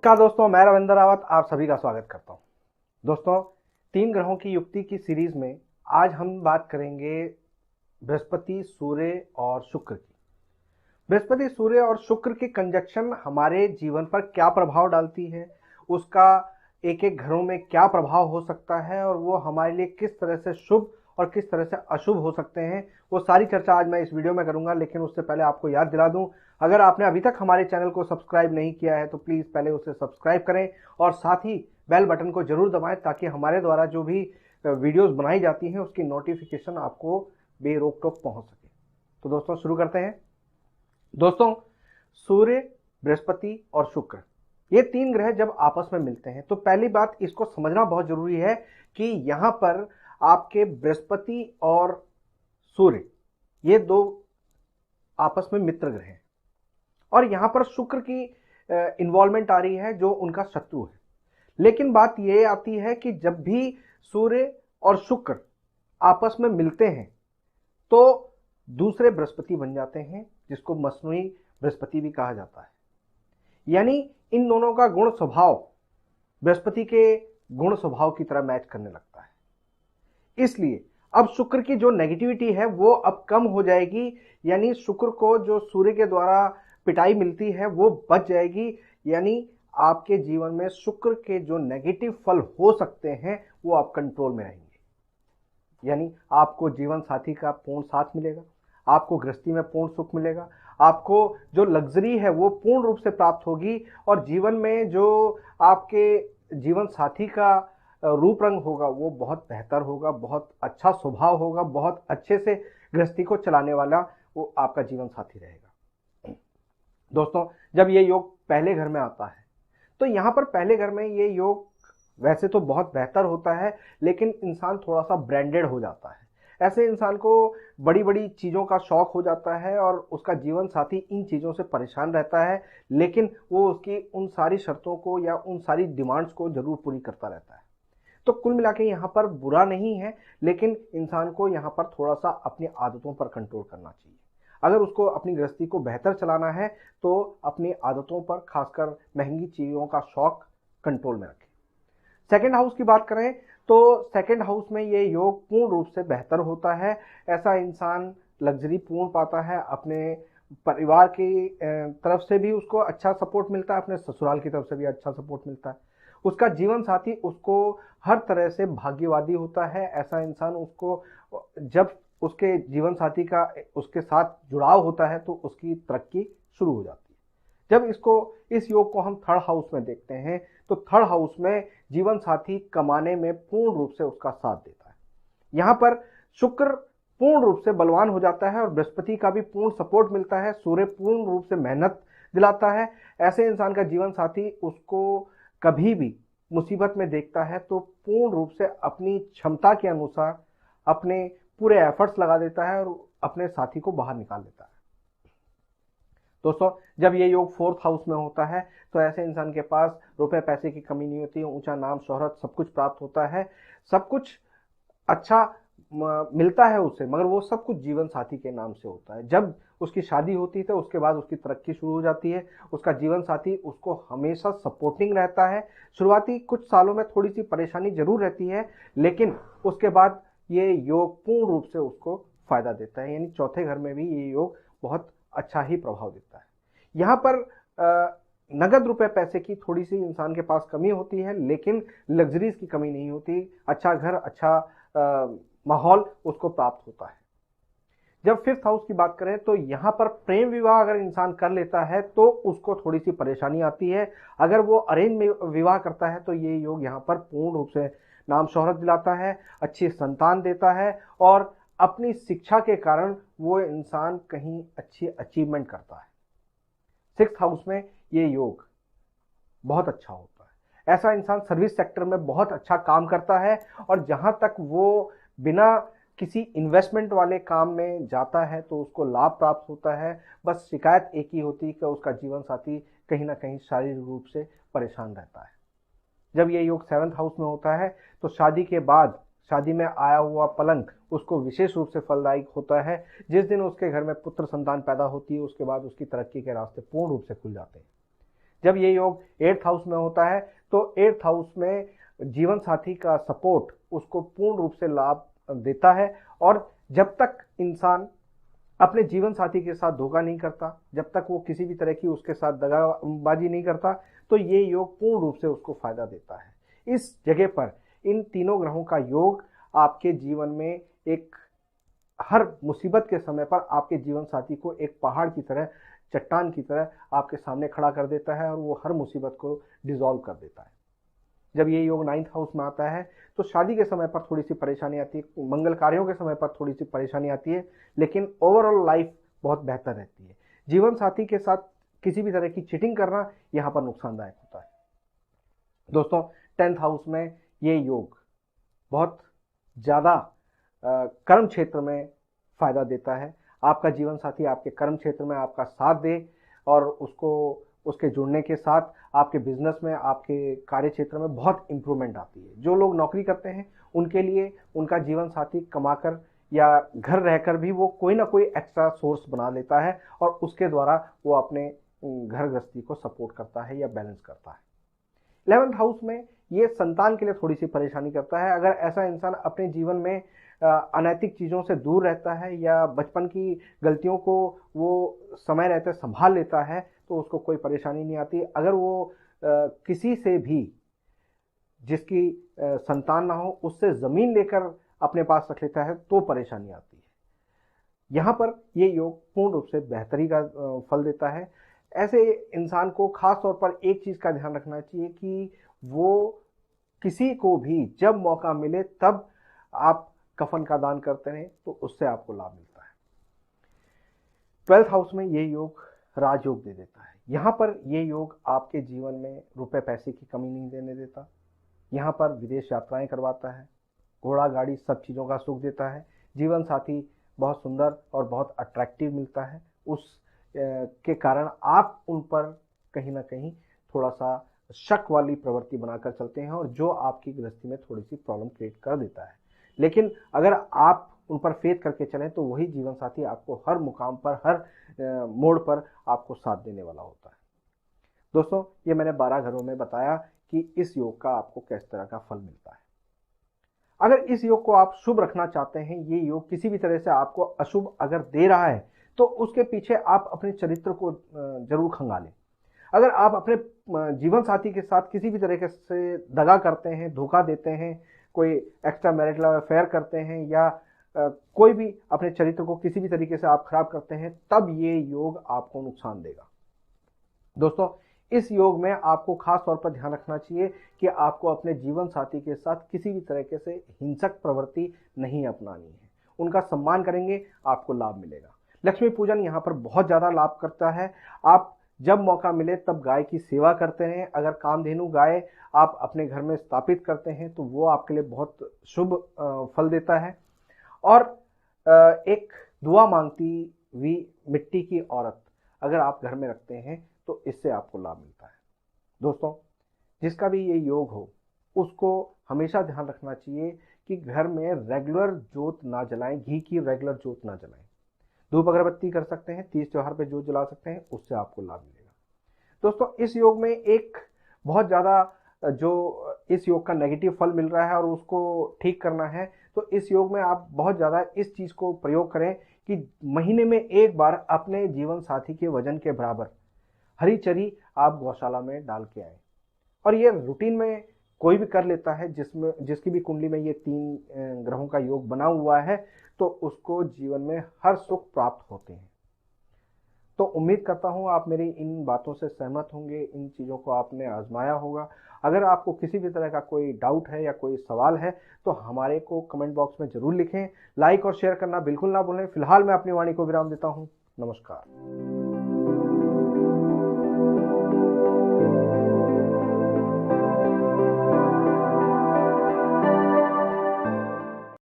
नमस्कार दोस्तों, मैं रविंद्र रावत आप सभी का स्वागत करता हूं। दोस्तों, 3 ग्रहों की युक्ति की सीरीज में आज हम बात करेंगे बृहस्पति, सूर्य और शुक्र की। बृहस्पति, सूर्य और शुक्र की कंजक्शन हमारे जीवन पर क्या प्रभाव डालती है, उसका एक एक घरों में क्या प्रभाव हो सकता है और वो हमारे लिए किस तरह से शुभ और किस तरह से अशुभ हो सकते हैं, वो सारी चर्चा आज मैं इस वीडियो में करूंगा। लेकिन उससे पहले आपको याद दिला दूं, अगर आपने अभी तक हमारे चैनल को सब्सक्राइब नहीं किया है तो प्लीज़ पहले उसे सब्सक्राइब करें और साथ ही बेल बटन को जरूर दबाएं ताकि हमारे द्वारा जो भी वीडियोस बनाई जाती हैं उसकी नोटिफिकेशन आपको बेरोक टोक पहुंच सके। तो दोस्तों शुरू करते हैं। दोस्तों, सूर्य, बृहस्पति और शुक्र, ये 3 ग्रह जब आपस में मिलते हैं तो पहली बात इसको समझना बहुत जरूरी है कि यहां पर आपके बृहस्पति और सूर्य ये 2 आपस में मित्र ग्रह हैं और यहां पर शुक्र की इन्वॉल्वमेंट आ रही है जो उनका शत्रु है। लेकिन बात यह आती है कि जब भी सूर्य और शुक्र आपस में मिलते हैं तो दूसरे बृहस्पति बन जाते हैं, जिसको मसनूई बृहस्पति भी कहा जाता है। यानी इन दोनों का गुण स्वभाव बृहस्पति के गुण स्वभाव की तरह मैच करने लगता है। इसलिए अब शुक्र की जो नेगेटिविटी है वो अब कम हो जाएगी, यानी शुक्र को जो सूर्य के द्वारा पिटाई मिलती है वो बच जाएगी। यानी आपके जीवन में शुक्र के जो नेगेटिव फल हो सकते हैं वो आप कंट्रोल में रहेंगे। यानी आपको जीवन साथी का पूर्ण साथ मिलेगा, आपको गृहस्थी में पूर्ण सुख मिलेगा, आपको जो लग्जरी है वो पूर्ण रूप से प्राप्त होगी और जीवन में जो आपके जीवन साथी का रूप रंग होगा वो बहुत बेहतर होगा, बहुत अच्छा स्वभाव होगा, बहुत अच्छे से गृहस्थी को चलाने वाला वो आपका जीवन साथी रहेगा। दोस्तों, जब ये योग पहले घर में आता है तो यहाँ पर पहले घर में ये योग वैसे तो बहुत बेहतर होता है, लेकिन इंसान थोड़ा सा ब्रांडेड हो जाता है। ऐसे इंसान को बड़ी बड़ी चीज़ों का शौक हो जाता है और उसका जीवन साथी इन चीज़ों से परेशान रहता है, लेकिन वो उसकी उन सारी शर्तों को या उन सारी डिमांड्स को जरूर पूरी करता रहता है। तो कुल मिला के यहाँ पर बुरा नहीं है, लेकिन इंसान को यहाँ पर थोड़ा सा अपनी आदतों पर कंट्रोल करना चाहिए। अगर उसको अपनी गृहस्थी को बेहतर चलाना है तो अपनी आदतों पर, खासकर महंगी चीज़ों का शौक, कंट्रोल में रखें। सेकंड हाउस की बात करें तो सेकंड हाउस में ये योग पूर्ण रूप से बेहतर होता है। ऐसा इंसान लग्जरी पूर्ण पाता है, अपने परिवार की तरफ से भी उसको अच्छा सपोर्ट मिलता है, अपने ससुराल की तरफ से भी अच्छा सपोर्ट मिलता है। उसका जीवन साथी उसको हर तरह से भाग्यवादी होता है। ऐसा इंसान उसको, जब उसके जीवन साथी का उसके साथ जुड़ाव होता है तो उसकी तरक्की शुरू हो जाती है। जब इस योग को हम थर्ड हाउस में देखते हैं तो थर्ड हाउस में जीवन साथी कमाने में पूर्ण रूप से उसका साथ देता है। यहाँ पर शुक्र पूर्ण रूप से बलवान हो जाता है और बृहस्पति का भी पूर्ण सपोर्ट मिलता है। सूर्य पूर्ण रूप से मेहनत दिलाता है। ऐसे इंसान का जीवन साथी उसको कभी भी मुसीबत में देखता है तो पूर्ण रूप से अपनी क्षमता के अनुसार अपने पूरे एफर्ट्स लगा देता है और अपने साथी को बाहर निकाल देता है। दोस्तों, जब ये योग फोर्थ हाउस में होता है तो ऐसे इंसान के पास रुपए पैसे की कमी नहीं होती है, ऊंचा नाम शोहरत सब कुछ प्राप्त होता है, सब कुछ अच्छा मिलता है उसे, मगर वो सब कुछ जीवन साथी के नाम से होता है। जब उसकी शादी होती है तो उसके बाद उसकी तरक्की शुरू हो जाती है। उसका जीवन साथी उसको हमेशा सपोर्टिंग रहता है। शुरुआती कुछ सालों में थोड़ी सी परेशानी जरूर रहती है, लेकिन उसके बाद ये योग पूर्ण रूप से उसको फायदा देता है। यानी चौथे घर में भी ये योग बहुत अच्छा ही प्रभाव देता है। यहाँ पर नगद रुपए पैसे की थोड़ी सी इंसान के पास कमी होती है, लेकिन लग्जरीज की कमी नहीं होती। अच्छा घर, अच्छा माहौल उसको प्राप्त होता है। जब फिफ्थ हाउस की बात करें तो यहाँ पर प्रेम विवाह अगर इंसान कर लेता है तो उसको थोड़ी सी परेशानी आती है। अगर वो अरेंज विवाह करता है तो ये योग यहाँ पर पूर्ण रूप से नाम शोहरत दिलाता है, अच्छी संतान देता है और अपनी शिक्षा के कारण वो इंसान कहीं अच्छी अचीवमेंट करता है। सिक्स्थ हाउस में ये योग बहुत अच्छा होता है। ऐसा इंसान सर्विस सेक्टर में बहुत अच्छा काम करता है और जहां तक वो बिना किसी इन्वेस्टमेंट वाले काम में जाता है तो उसको लाभ प्राप्त होता है। बस शिकायत एक ही होती है कि उसका जीवन साथी कहीं ना कहीं शारीरिक रूप से परेशान रहता है। जब ये योग सेवंथ हाउस में होता है तो शादी के बाद शादी में आया हुआ पलंग उसको विशेष रूप से फलदायक होता है। जिस दिन उसके घर में पुत्र संतान पैदा होती है उसके बाद उसकी तरक्की के रास्ते पूर्ण रूप से खुल जाते हैं। जब ये योग 8th हाउस में होता है तो 8th हाउस में जीवन साथी का सपोर्ट उसको पूर्ण रूप से लाभ देता है। और जब तक इंसान अपने जीवन साथी के साथ धोखा नहीं करता, जब तक वो किसी भी तरह की उसके साथ दगाबाजी नहीं करता, तो ये योग पूर्ण रूप से उसको फायदा देता है। इस जगह पर इन तीनों ग्रहों का योग आपके जीवन में एक हर मुसीबत के समय पर आपके जीवन साथी को एक पहाड़ की तरह, चट्टान की तरह आपके सामने खड़ा कर देता है और वो हर मुसीबत को डिसॉल्व कर देता है। जब ये योग 9th हाउस में आता है तो शादी के समय पर थोड़ी सी परेशानी आती है, मंगल कार्यों के समय पर थोड़ी सी परेशानी आती है, लेकिन ओवरऑल लाइफ बहुत बेहतर रहती है। जीवन साथी के साथ किसी भी तरह की चीटिंग करना यहाँ पर नुकसानदायक होता है। दोस्तों 10th हाउस में ये योग बहुत ज़्यादा कर्म क्षेत्र में फायदा देता है। आपका जीवन साथी आपके कर्म क्षेत्र में आपका साथ दे और उसको उसके जुड़ने के साथ आपके बिजनेस में, आपके कार्य क्षेत्र में बहुत इंप्रूवमेंट आती है। जो लोग नौकरी करते हैं उनके लिए उनका जीवन साथी कमाकर या घर रहकर भी वो कोई ना कोई एक्स्ट्रा सोर्स बना लेता है और उसके द्वारा वो अपने घर गृहस्थी को सपोर्ट करता है या बैलेंस करता है। 11th हाउस में ये संतान के लिए थोड़ी सी परेशानी करता है। अगर ऐसा इंसान अपने जीवन में अनैतिक चीज़ों से दूर रहता है या बचपन की गलतियों को वो समय रहते संभाल लेता है तो उसको कोई परेशानी नहीं आती। अगर वो किसी से भी जिसकी संतान ना हो उससे ज़मीन लेकर अपने पास रख लेता है तो परेशानी आती है। यहाँ पर ये योग पूर्ण रूप से बेहतरी का फल देता है। ऐसे इंसान को खास तौर पर एक चीज़ का ध्यान रखना चाहिए कि वो किसी को भी जब मौका मिले तब आप कफन का दान करते हैं तो उससे आपको लाभ मिलता है। 12th हाउस में ये योग राजयोग दे देता है। यहाँ पर ये योग आपके जीवन में रुपए पैसे की कमी नहीं देने देता। यहाँ पर विदेश यात्राएं करवाता है, घोड़ा गाड़ी सब चीज़ों का सुख देता है। जीवन साथी बहुत सुंदर और बहुत अट्रैक्टिव मिलता है, उस के कारण आप उन पर कहीं ना कहीं थोड़ा सा शक वाली प्रवृत्ति बनाकर चलते हैं और जो आपकी गृहस्थी में थोड़ी सी प्रॉब्लम क्रिएट कर देता है। लेकिन अगर आप उन पर फेथ करके चलें तो वही जीवन साथी आपको हर मुकाम पर, हर मोड़ पर आपको साथ देने वाला होता है। दोस्तों ये मैंने 12 घरों में बताया कि इस योग का आपको किस तरह का फल मिलता है। अगर इस योग को आप शुभ रखना चाहते हैं, ये योग किसी भी तरह से आपको अशुभ अगर दे रहा है तो उसके पीछे आप अपने चरित्र को जरूर खंगालें। अगर आप अपने जीवन साथी के साथ किसी भी तरीके से दगा करते हैं, धोखा देते हैं, कोई एक्स्ट्रा मैरिटल अफेयर करते हैं या कोई भी अपने चरित्र को किसी भी तरीके से आप खराब करते हैं, तब ये योग आपको नुकसान देगा। दोस्तों इस योग में आपको खास तौर पर ध्यान रखना चाहिए कि आपको अपने जीवन साथी के साथ किसी भी तरीके से हिंसक प्रवृत्ति नहीं अपनानी है। उनका सम्मान करेंगे, आपको लाभ मिलेगा। लक्ष्मी पूजन यहाँ पर बहुत ज़्यादा लाभ करता है। आप जब मौका मिले तब गाय की सेवा करते हैं। अगर कामधेनु गाय आप अपने घर में स्थापित करते हैं तो वो आपके लिए बहुत शुभ फल देता है। और एक दुआ मांगती हुई मिट्टी की औरत अगर आप घर में रखते हैं तो इससे आपको लाभ मिलता है। दोस्तों जिसका भी ये योग हो उसको हमेशा ध्यान रखना चाहिए कि घर में रेगुलर जोत ना जलाएं, घी की रेगुलर जोत ना जलाएं। धूप अगरबत्ती कर सकते हैं, तीज त्योहार पे जोत जला सकते हैं, उससे आपको लाभ मिलेगा। दोस्तों इस योग में एक बहुत ज़्यादा जो इस योग का नेगेटिव फल मिल रहा है और उसको ठीक करना है तो इस योग में आप बहुत ज़्यादा इस चीज़ को प्रयोग करें कि महीने में एक बार अपने जीवन साथी के वजन के बराबर हरी चरी आप गौशाला में डाल के आए। और ये रूटीन में कोई भी कर लेता है जिसकी भी कुंडली में ये 3 ग्रहों का योग बना हुआ है तो उसको जीवन में हर सुख प्राप्त होते हैं। तो उम्मीद करता हूँ आप मेरी इन बातों से सहमत होंगे, इन चीज़ों को आपने आजमाया होगा। अगर आपको किसी भी तरह का कोई डाउट है या कोई सवाल है तो हमारे को कमेंट बॉक्स में ज़रूर लिखें। लाइक और शेयर करना बिल्कुल ना भूलें। फिलहाल मैं अपनी वाणी को विराम देता हूँ। नमस्कार।